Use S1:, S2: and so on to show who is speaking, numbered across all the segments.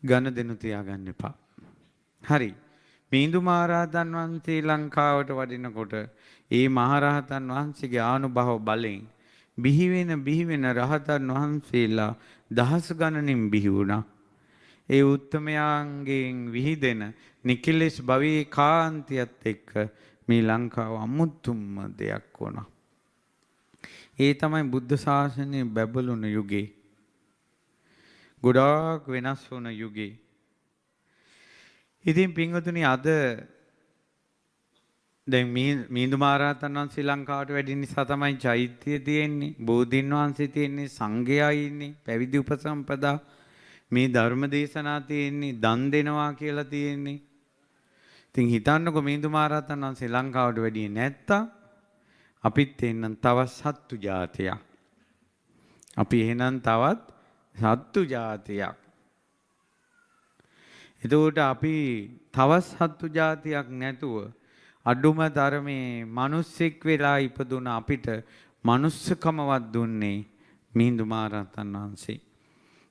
S1: ගනුදෙනු තියාගන්න එපා. හරි. මිහිඳු මහරහතන් වහන්සේ ලංකාවට වඩිනකොට ඒ මහරහතන් වහන්සේගේ ආනුභව බලෙන් බිහි වෙන රහතන් වහන්සේලා දහස් ගණනින් බිහි වුණා. ඒ උත්තමයන්ගෙන් විහිදෙන නිකිලෙස් භවයේ කාන්තියත් එක්ක මේ ලංකාව අමුතුම දෙයක් වුණා. ඒ තමයි බුද්ධ ශාසනය බැබළුණු යුගේ. ගොඩාක් වෙනස් වුණ යුගේ. ඉතින් පින්වතුනි අද දැන් මිහිඳු මහරහතන් වහන්සේ ශ්‍රී ලංකාවට වැඩි නිසා තමයි චෛත්‍ය තියෙන්නේ, බෝධීන් වහන්සේ තියෙන්නේ, සංඝයා ඉන්නේ, පැවිදි උපසම්පදා මේ ධර්ම දේශනා තියෙන්නේ, දන් දෙනවා කියලා තියෙන්නේ. ඉතින් හිතන්නකො මිහිඳු මහරහතන් වහන්සේ ලංකාවට වැඩියේ නැත්තම් අපිත් එන්නම් තවත් සත්තු ජාතියක්. අපි එහෙනම් තවත් සත්තු ජාතියක්. එතකොට අපි තවත් සත්තු ජාතියක් නැතුව අඩුම තරමේ මිනිස්සෙක් වෙලා ඉපදුන අපිට මනුස්සකමවත් දුන්නේ මිහිඳු මහරහතන් වහන්සේ.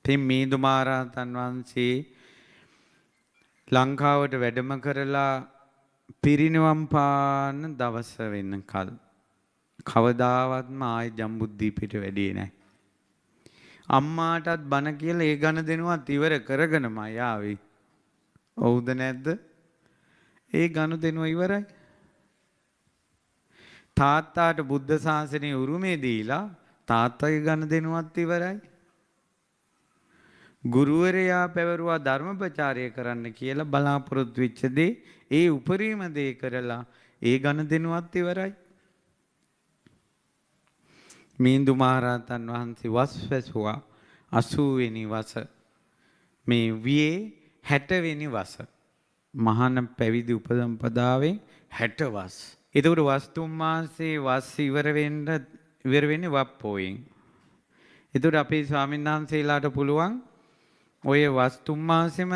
S1: ඉතින් මිහිඳු මහරහතන් වහන්සේ ලංකාවට වැඩම කරලා පිරිනිවන් පාන දවස වෙනකල් කවදාවත්ම ආයි ජම්බුද්දීපයට වැඩියේ නැහැ. අම්මාටත් බන කියලා ඒ ගණ දෙනුවත් ඉවර කරගෙනමයි ආවේ. ඔව්ද නැද්ද? ඒ ගණ දෙනුව ඉවරයි. තාත්තාට බුද්ධ ශාසනය උරුමේ දීලා තාත්තගේ ගණ දෙනුවත් ඉවරයි. ගුරුවරයා පැවරුවා ධර්ම ප්‍රචාරය කරන්න කියලා බලාපොරොත්තු වෙච්ච දේ ඒ උපරිම දේ කරලා ඒ ගණ දෙනුවත් ඉවරයි. මිහිඳු මහරහතන් වහන්සේ වස් වැසුවා 80 වෙනි වස. මේ වියේ 60 වෙනි වස. මහාන පැවිදි උපසම්පදාවෙන් 60 වස්. එතකොට වස් 3 මාසේ වස් ඉවර වෙන්නේ වප්පෝයෙන්. එතකොට අපේ ස්වාමීන් වහන්සේලාට පුළුවන් ඔය වස් 3 මාසෙම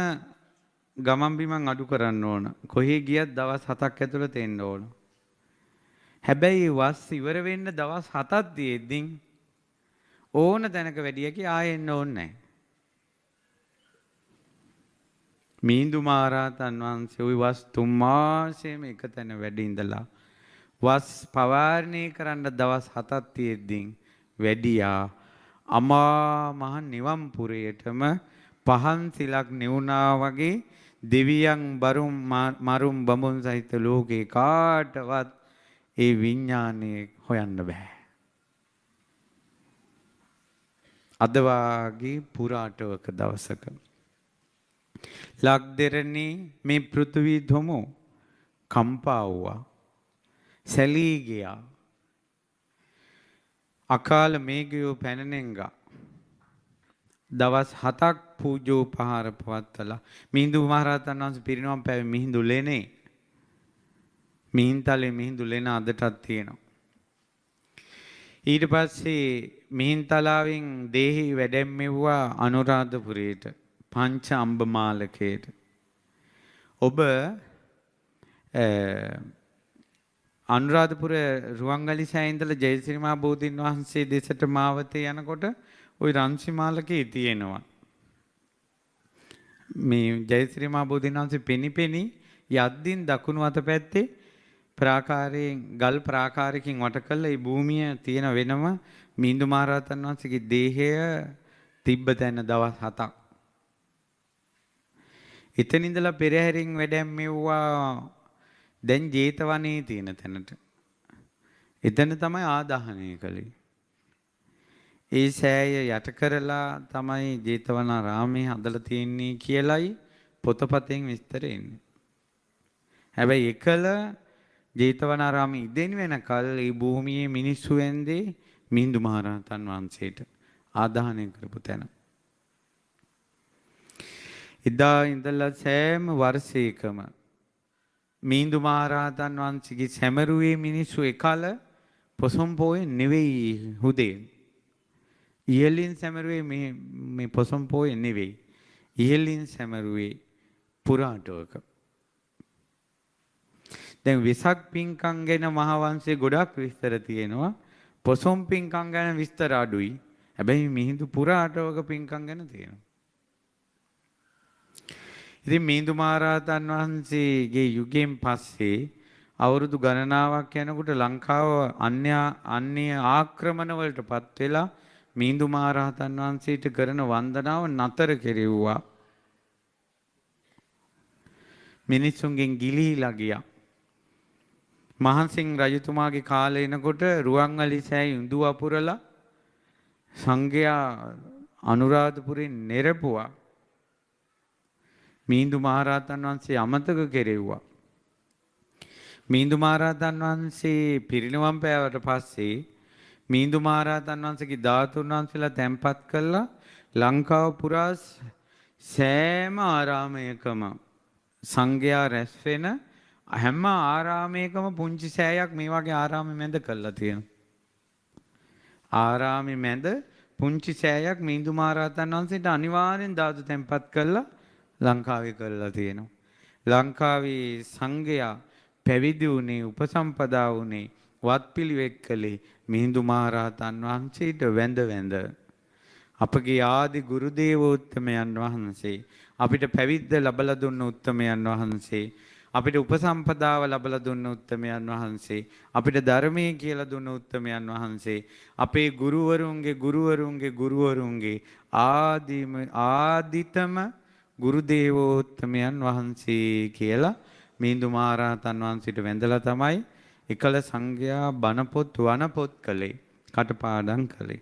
S1: ගමන් බිමන් අඩු කරන්න ඕන. කොහේ ගියත් දවස් 7ක් ඇතුළත එන්න ඕන. හැබැයි වස් ඉවර වෙන්න දවස් 7ක් තියෙද්දී ඕන තැනක වැඩි යකි ආයෙ එන්න ඕනේ නැහැ. මිහිඳු මහරහතන් වහන්සේ ওই වස් 3 මාසෙම එක තැන වැඩ ඉඳලා වස් පවාරණය කරන්න දවස් 7ක් තියෙද්දී වැඩියා අමා මහ නිවන් පුරයටම පහන් සිලක් නිවුණා වගේ දෙවියන් මරුම් බඹුන් සහිත ලෝකේ කාටවත් ඒ විඥානය හොයන්න බෑ. අද වාගේ පුරාටවක දවසක ලක්දෙරණේ මේ පෘථිවි ධොමු කම්පා වුණා. සැලී ගියා. අකාල මේඝයෝ පැනනෙන්ගා. දවස් 7ක් පූජෝපහාර පවත්වලා මිහිඳු මහරහතන් වහන්සේ පිරිනවම් පෑවේ මිහිඳු ලෙනේ. මිහින්තලේ මිහිඳු ලෙන අදටත් තියෙනවා. ඊට පස්සේ මිහින්තලාවෙන් දේහි වැඩැම්මෙව්වා අනුරාධපුරයට පංච අම්බමාලකයට. ඔබ අනුරාධපුර රුවන්වැලි සෑයේ ඉඳලා ජයශ්‍රී මහ බෝධීන් වහන්සේ දෙසට මාවතේ යනකොට ওই රන්සිමාලකේ තියෙනවා. මේ ජයශ්‍රී මහ බෝධීන් වහන්සේ පෙනිපෙනි යද්දින් දකුණු අත පැත්තේ ප්‍රාකාරයෙන් ගල් ප්‍රාකාරයකින් වට කළා. ඒ භූමිය තියෙන වෙනම මිහිඳු මහරහතන් වහන්සේගේ දේහය තිබ්බ තැන දවස් 7ක්. එතන ඉඳලා පෙරහැරින් වැඩැම්මෙව්වා දැන් ජේතවනයේ තියෙන තැනට. එතන තමයි ආදාහනය කළේ. ඒ සෑය යට කරලා තමයි ජේතවනාරාමයේ හදලා තියෙන්නේ කියලයි පොතපතෙන් විස්තර එන්නේ. හැබැයි එකල ජේතවනාරාමයේ ඉදෙන වෙනකල් ඒ භූමියේ මිනිස්සු වෙන්දේ මිහිඳු මහරහතන් වහන්සේට ආදාහනය කරපු තැන. එදා ඉඳලා සෑම වර්ෂයකම මිහිඳු මහරහතන් වහන්සේගේ සැමරුවේ මිනිස්සු එකල පොසොන් පෝයේ නෙවෙයි හුදේ. ඉහළින් සැමරුවේ මේ පොසොන් පෝයේ නෙවෙයි. ඉහළින් සැමරුවේ පුරාටවක. දැන් වෙසක් පින්කම් ගැන මහාවංශයේ ගොඩක් විස්තර තියෙනවා. පොසොන් පින්කම් ගැන විස්තර අඩුයි. හැබැයි මිහිඳු පුරාටවක පින්කම් ගැන තියෙනවා. ඉතින් මිහිඳු මහරහතන් වහන්සේගේ යුගයෙන් පස්සේ අවුරුදු ගණනාවක් යනකොට ලංකාව අන්‍ය ආක්‍රමණ වලටපත් වෙලා මිහිඳු මහරහතන් වහන්සේට කරන වන්දනාව නතර කෙරෙව්වා. මිනිසුන්ගෙන් ගිලිහිලා ගියා. මහන්සිං රජතුමාගේ කාලේ එනකොට රුවන්වැලි සෑය ඉඳු වපුරලා සංඝයා අනුරාධපුරයෙන් නෙරපුවා. මිහිඳු මහරහතන් වහන්සේ අමතක කෙරෙව්වා. මිහිඳු මහරහතන් වහන්සේ පිරිනිවන් පෑවට පස්සේ මිහිඳු මහරහතන් වහන්සේගේ ධාතුන් වහන්සේලා තැන්පත් කළා ලංකාව පුරා සෑම ආරාමයකම සංඝයා රැස් වෙන හැම ආරාමයකම පුංචි සෑයක් මේ වගේ ආරාමෙ මැද කළා තියෙනවා. ආරාමෙ මැද පුංචි සෑයක් මිහිඳු මහරහතන් වහන්සේට අනිවාර්යෙන් ධාතු තැන්පත් කළා ලංකාවේ කළා තියෙනවා. ලංකාවේ සංඝයා පැවිදි වුණේ උපසම්පදා වුණේ වත්පිළිවෙත් කළේ මිහිඳු මහරහතන් වහන්සේට වැඳ වැඳ. අපගේ ආදි ගුරු දේවෝත්තමයන් වහන්සේ අපිට පැවිද්ද ලබලා දුන්න උත්තමයන් වහන්සේ අපිට උපසම්පදාව ලබලා දුන්න උත්තමයන් වහන්සේ අපිට ධර්මයේ කියලා දුන්න උත්තමයන් වහන්සේ අපේ ගුරුවරුන්ගේ ආදිතම ගුරු දේවෝත්තමයන් වහන්සේ කියලා මිහිඳු මහරහතන් වහන්සේට වැඳලා තමයි එකල සංඝයා බණ පොත් වන පොත් කළේ කටපාඩම් කළේ.